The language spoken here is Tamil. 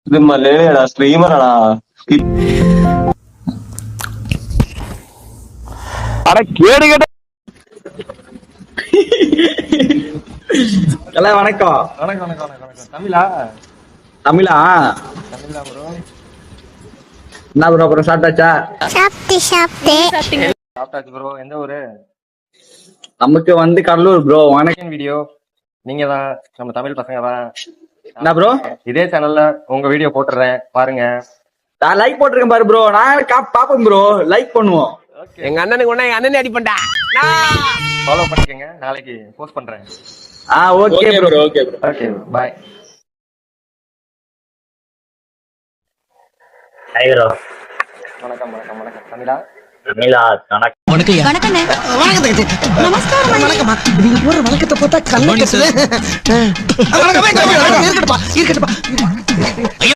இது மலையாளிடா ஸ்ட்ரீமராடா. அட கேடு கேட்ட ஹலோ வணக்கம். வணக்கம் வணக்கம் வணக்கம் வணக்கம். தமிழா தமிழா? தமிழா ப்ரோ. என்ன ப்ரோ அப்புறம் சாப்பிட்டாச்சா? சாப்பிட்டாச்சு ப்ரோ. எந்த ஊரு? நமக்கு வந்து கடலூர் ப்ரோ. வணக்கம். வீடியோ நீங்க தான், நம்ம தமிழ் பசங்க தான். என்ன ப்ரோ? இதே சேனல்ல உங்க வீடியோ போட்டுறேன் பாருங்க. நான் லைக் போட்டிருக்கேன் பாரு ப்ரோ. நான் பாப்பேன் ப்ரோ, லைக் பண்ணுவோம். எங்க அண்ணனுக்கு ஒண்ணா எங்க அண்ணன் அடிப்பண்டா. ஃபாலோ பண்ணிக்கங்க, நாளைக்கு போஸ்ட் பண்றேன். Okay bro. Okay bro. Okay bye. Hi bro. வணக்கம் வணக்கம் வணக்கம். தமிழா? தமிழா வணக்கம். நீங்க போற வழக்கத்தை பார்த்தா கண்ணு